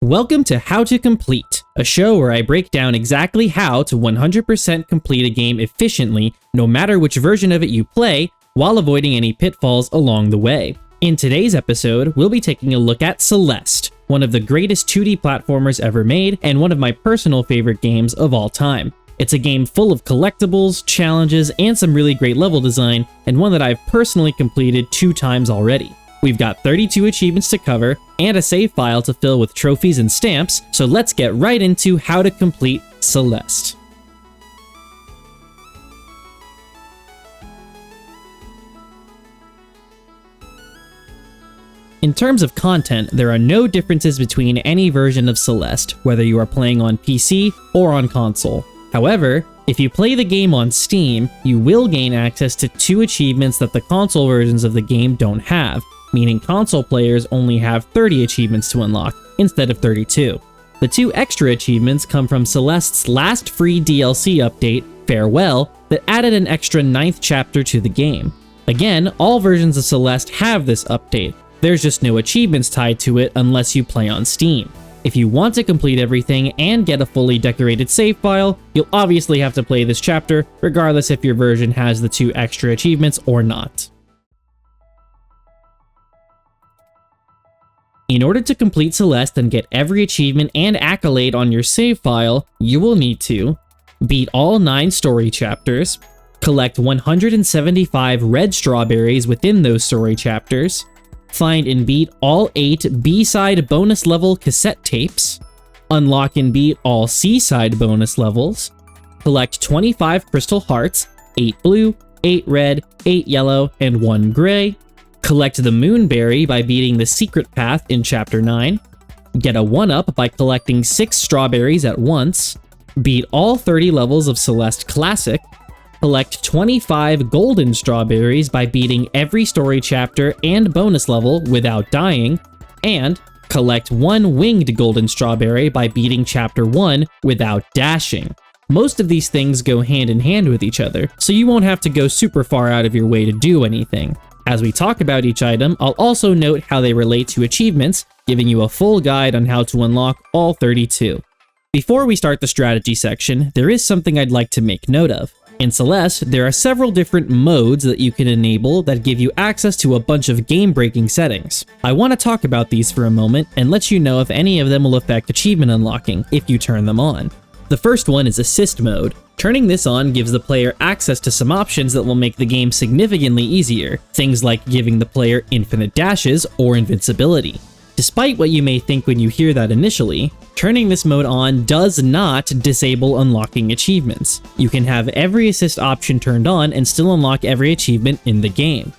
Welcome to How to Complete, a show where I break down exactly how to 100% complete a game efficiently, no matter which version of it you play, while avoiding any pitfalls along the way. In today's episode, we'll be taking a look at Celeste, one of the greatest 2D platformers ever made, and one of my personal favorite games of all time. It's a game full of collectibles, challenges, and some really great level design, and one that I've personally completed 2 times already. We've got 32 achievements to cover, and a save file to fill with trophies and stamps, so let's get right into how to complete Celeste. In terms of content, there are no differences between any version of Celeste, whether you are playing on PC or on console. However, if you play the game on Steam, you will gain access to 2 achievements that the console versions of the game don't have, meaning console players only have 30 achievements to unlock, instead of 32. The 2 extra achievements come from Celeste's last free DLC update, Farewell, that added an extra 9th chapter to the game. Again, all versions of Celeste have this update. There's just no achievements tied to it unless you play on Steam. If you want to complete everything and get a fully decorated save file, you'll obviously have to play this chapter, regardless if your version has the 2 extra achievements or not. In order to complete Celeste and get every achievement and accolade on your save file, you will need to beat all 9 story chapters, collect 175 red strawberries within those story chapters, find and beat all 8 B-side bonus level cassette tapes, unlock and beat all C-side bonus levels, collect 25 crystal hearts, 8 blue, 8 red, 8 yellow, and 1 gray, collect the Moonberry by beating the secret path in Chapter 9, get a 1-up by collecting 6 strawberries at once, beat all 30 levels of Celeste Classic, collect 25 golden strawberries by beating every story chapter and bonus level without dying, and collect 1 winged golden strawberry by beating Chapter 1 without dashing. Most of these things go hand in hand with each other, so you won't have to go super far out of your way to do anything. As we talk about each item, I'll also note how they relate to achievements, giving you a full guide on how to unlock all 32. Before we start the strategy section, there is something I'd like to make note of. In Celeste, there are several different modes that you can enable that give you access to a bunch of game-breaking settings. I want to talk about these for a moment and let you know if any of them will affect achievement unlocking if you turn them on. The first one is Assist Mode. Turning this on gives the player access to some options that will make the game significantly easier, things like giving the player infinite dashes or invincibility. Despite what you may think when you hear that initially, turning this mode on does not disable unlocking achievements. You can have every assist option turned on and still unlock every achievement in the game.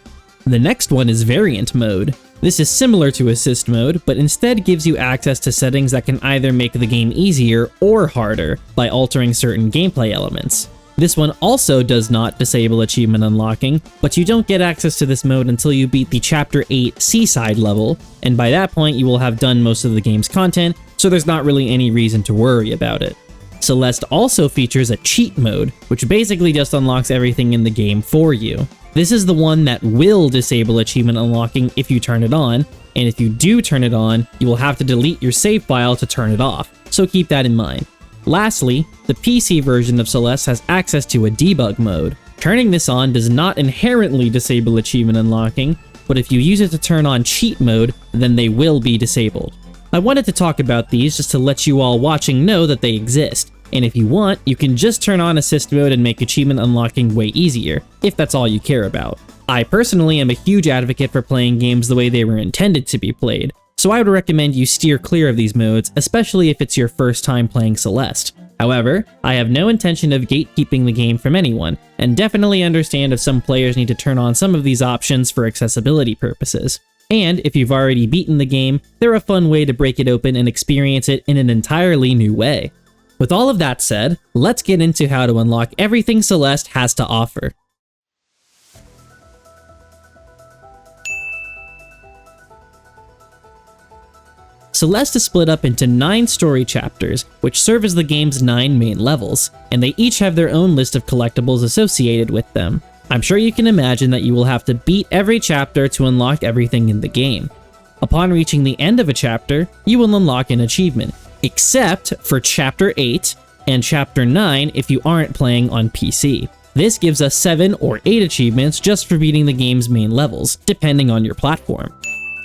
The next one is Variant Mode. This is similar to Assist Mode, but instead gives you access to settings that can either make the game easier or harder by altering certain gameplay elements. This one also does not disable achievement unlocking, but you don't get access to this mode until you beat the Chapter 8 Seaside level, and by that point you will have done most of the game's content, so there's not really any reason to worry about it. Celeste also features a Cheat Mode, which basically just unlocks everything in the game for you. This is the one that will disable achievement unlocking if you turn it on, and if you do turn it on, you will have to delete your save file to turn it off, so keep that in mind. Lastly, the PC version of Celeste has access to a Debug Mode. Turning this on does not inherently disable achievement unlocking, but if you use it to turn on Cheat Mode, then they will be disabled. I wanted to talk about these just to let you all watching know that they exist, and if you want, you can just turn on Assist Mode and make achievement unlocking way easier, if that's all you care about. I personally am a huge advocate for playing games the way they were intended to be played, so I would recommend you steer clear of these modes, especially if it's your first time playing Celeste. However, I have no intention of gatekeeping the game from anyone, and definitely understand if some players need to turn on some of these options for accessibility purposes. And if you've already beaten the game, they're a fun way to break it open and experience it in an entirely new way. With all of that said, let's get into how to unlock everything Celeste has to offer. Celeste is split up into 9 story chapters, which serve as the game's 9 main levels, and they each have their own list of collectibles associated with them. I'm sure you can imagine that you will have to beat every chapter to unlock everything in the game. Upon reaching the end of a chapter, you will unlock an achievement, except for Chapter 8 and Chapter 9 if you aren't playing on PC. This gives us 7 or 8 achievements just for beating the game's main levels, depending on your platform.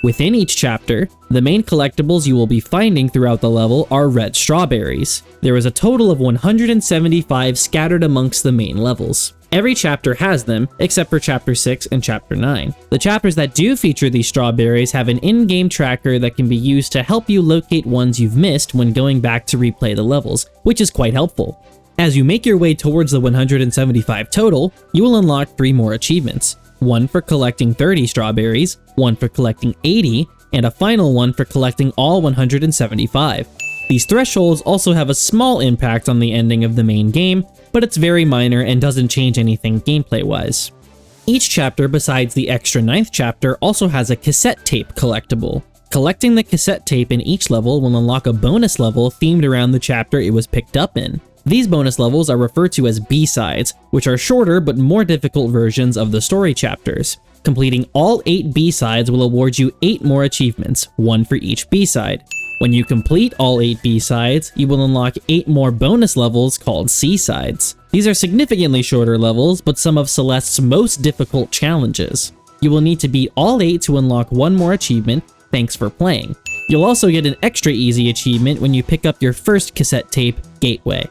Within each chapter, the main collectibles you will be finding throughout the level are red strawberries. There is a total of 175 scattered amongst the main levels. Every chapter has them, except for Chapter 6 and Chapter 9. The chapters that do feature these strawberries have an in-game tracker that can be used to help you locate ones you've missed when going back to replay the levels, which is quite helpful. As you make your way towards the 175 total, you will unlock 3 more achievements. One for collecting 30 strawberries, one for collecting 80, and a final one for collecting all 175. These thresholds also have a small impact on the ending of the main game, but it's very minor and doesn't change anything gameplay-wise. Each chapter besides the extra 9th chapter also has a cassette tape collectible. Collecting the cassette tape in each level will unlock a bonus level themed around the chapter it was picked up in. These bonus levels are referred to as B-sides, which are shorter but more difficult versions of the story chapters. Completing all 8 B-sides will award you 8 more achievements, 1 for each B-side. When you complete all 8 B-sides, you will unlock 8 more bonus levels called C-sides. These are significantly shorter levels, but some of Celeste's most difficult challenges. You will need to beat all 8 to unlock 1 more achievement, thanks for playing. You'll also get an extra easy achievement when you pick up your first cassette tape, Gateway.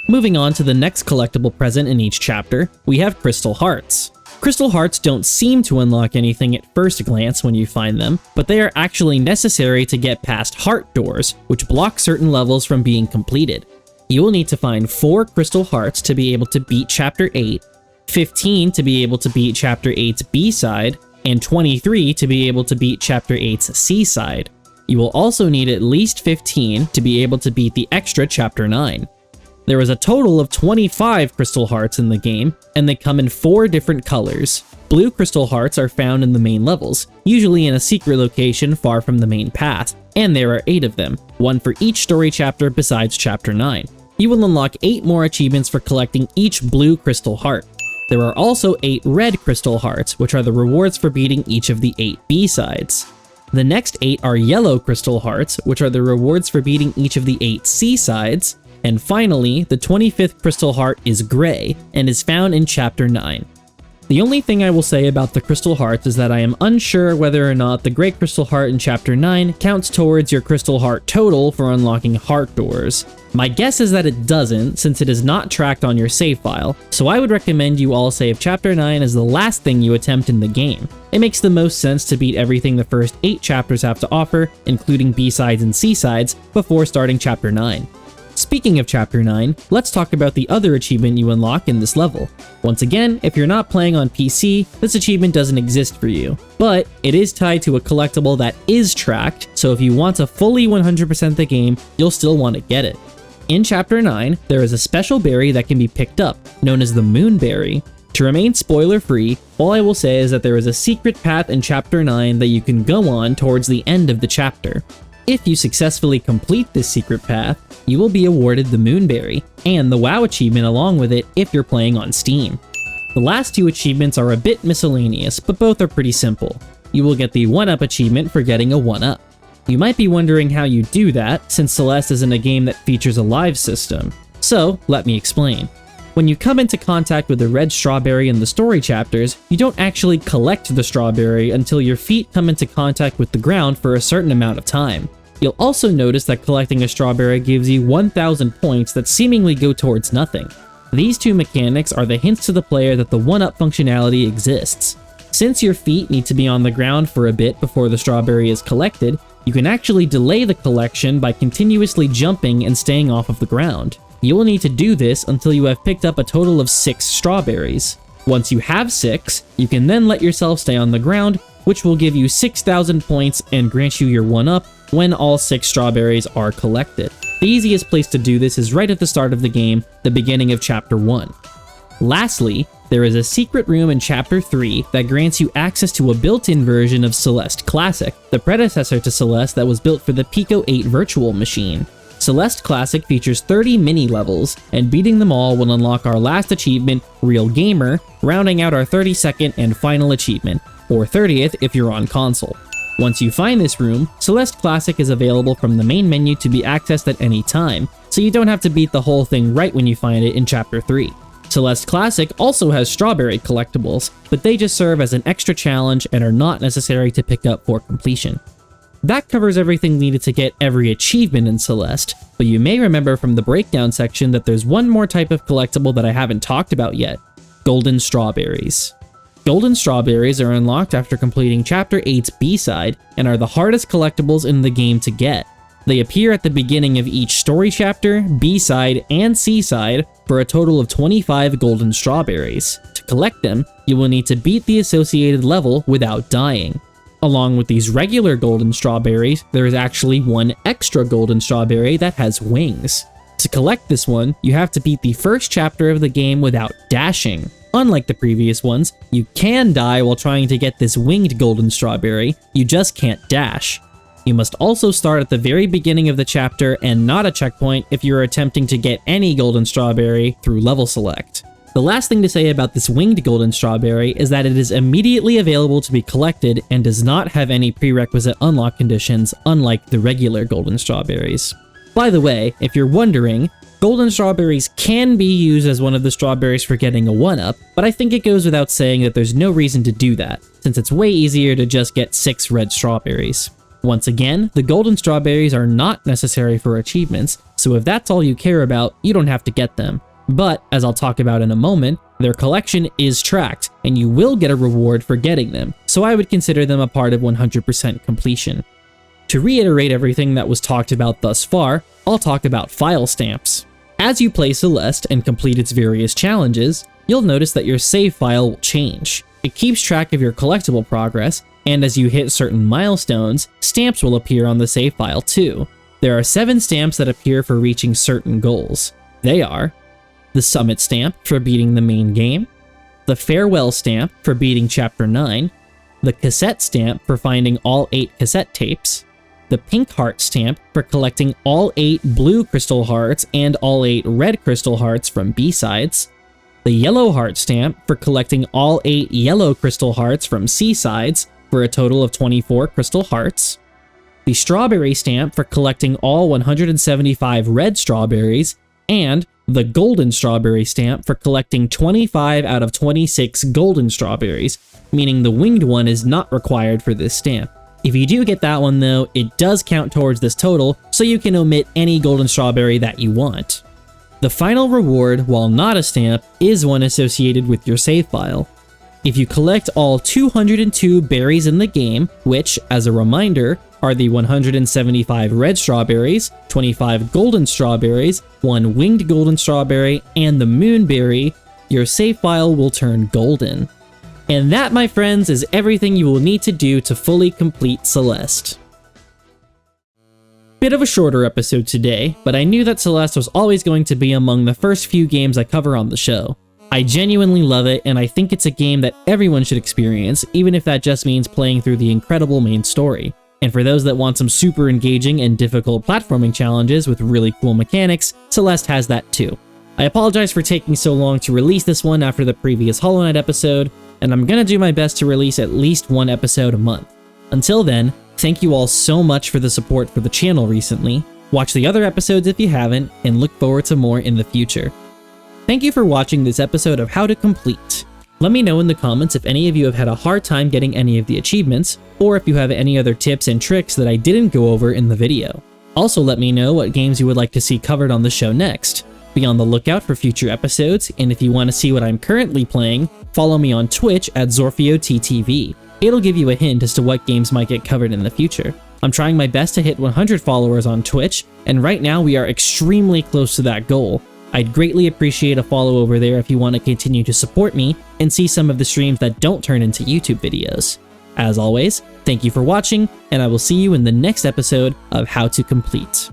Moving on to the next collectible present in each chapter, we have Crystal Hearts. Crystal Hearts don't seem to unlock anything at first glance when you find them, but they are actually necessary to get past heart doors, which block certain levels from being completed. You will need to find 4 Crystal Hearts to be able to beat Chapter 8, 15 to be able to beat Chapter 8's B-side, and 23 to be able to beat Chapter 8's C-side. You will also need at least 15 to be able to beat the extra Chapter 9. There is a total of 25 Crystal Hearts in the game, and they come in 4 different colors. Blue Crystal Hearts are found in the main levels, usually in a secret location far from the main path, and there are 8 of them, 1 for each story chapter besides Chapter 9. You will unlock 8 more achievements for collecting each blue Crystal Heart. There are also 8 red Crystal Hearts, which are the rewards for beating each of the 8 B-sides. The next 8 are yellow Crystal Hearts, which are the rewards for beating each of the 8 C-sides. And finally, the 25th Crystal Heart is gray and is found in Chapter 9. The only thing I will say about the Crystal Hearts is that I am unsure whether or not the Gray Crystal Heart in Chapter 9 counts towards your Crystal Heart total for unlocking heart doors. My guess is that it doesn't, since it is not tracked on your save file, so I would recommend you all save Chapter 9 as the last thing you attempt in the game. It makes the most sense to beat everything the first 8 chapters have to offer, including B-sides and C-sides, before starting Chapter 9. Speaking of Chapter 9, let's talk about the other achievement you unlock in this level. Once again, if you're not playing on PC, this achievement doesn't exist for you, but it is tied to a collectible that is tracked, so if you want to fully 100% the game, you'll still want to get it. In Chapter 9, there is a special berry that can be picked up, known as the Moonberry. To remain spoiler-free, all I will say is that there is a secret path in Chapter 9 that you can go on towards the end of the chapter. If you successfully complete this secret path, you will be awarded the Moonberry, and the WoW achievement along with it if you're playing on Steam. The last 2 achievements are a bit miscellaneous, but both are pretty simple. You will get the 1-up achievement for getting a 1-up. You might be wondering how you do that, since Celeste isn't a game that features a live system. So, let me explain. When you come into contact with the red strawberry in the story chapters, you don't actually collect the strawberry until your feet come into contact with the ground for a certain amount of time. You'll also notice that collecting a strawberry gives you 1,000 points that seemingly go towards nothing. These 2 mechanics are the hints to the player that the 1-up functionality exists. Since your feet need to be on the ground for a bit before the strawberry is collected, you can actually delay the collection by continuously jumping and staying off of the ground. You will need to do this until you have picked up a total of 6 strawberries. Once you have 6, you can then let yourself stay on the ground, which will give you 6,000 points and grant you your 1-up when all 6 strawberries are collected. The easiest place to do this is right at the start of the game, the beginning of Chapter 1. Lastly, there is a secret room in Chapter 3 that grants you access to a built-in version of Celeste Classic, the predecessor to Celeste that was built for the Pico 8 virtual machine. Celeste Classic features 30 mini-levels, and beating them all will unlock our last achievement, Real Gamer, rounding out our 32nd and final achievement, or 30th if you're on console. Once you find this room, Celeste Classic is available from the main menu to be accessed at any time, so you don't have to beat the whole thing right when you find it in Chapter 3. Celeste Classic also has strawberry collectibles, but they just serve as an extra challenge and are not necessary to pick up for completion. That covers everything needed to get every achievement in Celeste, but you may remember from the breakdown section that there's one more type of collectible that I haven't talked about yet: golden strawberries. Golden strawberries are unlocked after completing Chapter 8's B-side and are the hardest collectibles in the game to get. They appear at the beginning of each story chapter, B-side, and C-side for a total of 25 golden strawberries. To collect them, you will need to beat the associated level without dying. Along with these regular golden strawberries, there is actually one extra golden strawberry that has wings. To collect this one, you have to beat the first chapter of the game without dashing. Unlike the previous ones, you can die while trying to get this winged golden strawberry, you just can't dash. You must also start at the very beginning of the chapter and not a checkpoint if you're attempting to get any golden strawberry through level select. The last thing to say about this winged golden strawberry is that it is immediately available to be collected and does not have any prerequisite unlock conditions, unlike the regular golden strawberries. By the way, if you're wondering, golden strawberries can be used as one of the strawberries for getting a 1-up, but I think it goes without saying that there's no reason to do that, since it's way easier to just get 6 red strawberries. Once again, the golden strawberries are not necessary for achievements, so if that's all you care about, you don't have to get them. But, as I'll talk about in a moment, their collection is tracked, and you will get a reward for getting them, so I would consider them a part of 100% completion. To reiterate everything that was talked about thus far, I'll talk about file stamps. As you play Celeste and complete its various challenges, you'll notice that your save file will change. It keeps track of your collectible progress, and as you hit certain milestones, stamps will appear on the save file too. There are 7 stamps that appear for reaching certain goals. They are the Summit stamp for beating the main game, the Farewell stamp for beating Chapter 9, the Cassette stamp for finding all 8 cassette tapes, the Pink Heart stamp for collecting all 8 blue crystal hearts and all 8 red crystal hearts from B-sides, the Yellow Heart stamp for collecting all 8 yellow crystal hearts from C-sides for a total of 24 crystal hearts, the Strawberry stamp for collecting all 175 red strawberries, and the Golden Strawberry stamp for collecting 25 out of 26 golden strawberries, meaning the winged one is not required for this stamp. If you do get that one though, it does count towards this total, so you can omit any golden strawberry that you want. The final reward, while not a stamp, is one associated with your save file. If you collect all 202 berries in the game, which, as a reminder, are the 175 red strawberries, 25 golden strawberries, 1 winged golden strawberry, and the moonberry, your save file will turn golden. And that, my friends, is everything you will need to do to fully complete Celeste. Bit of a shorter episode today, but I knew that Celeste was always going to be among the first few games I cover on the show. I genuinely love it, and I think it's a game that everyone should experience, even if that just means playing through the incredible main story. And for those that want some super engaging and difficult platforming challenges with really cool mechanics, Celeste has that too. I apologize for taking so long to release this one after the previous Hollow Knight episode, and I'm gonna do my best to release at least 1 episode a month. Until then, thank you all so much for the support for the channel recently. Watch the other episodes if you haven't, and look forward to more in the future. Thank you for watching this episode of How to Complete. Let me know in the comments if any of you have had a hard time getting any of the achievements, or if you have any other tips and tricks that I didn't go over in the video. Also let me know what games you would like to see covered on the show next. Be on the lookout for future episodes, and if you want to see what I'm currently playing, follow me on Twitch at ZorfioTTV. It'll give you a hint as to what games might get covered in the future. I'm trying my best to hit 100 followers on Twitch, and right now we are extremely close to that goal. I'd greatly appreciate a follow over there if you want to continue to support me and see some of the streams that don't turn into YouTube videos. As always, thank you for watching, and I will see you in the next episode of How to Complete.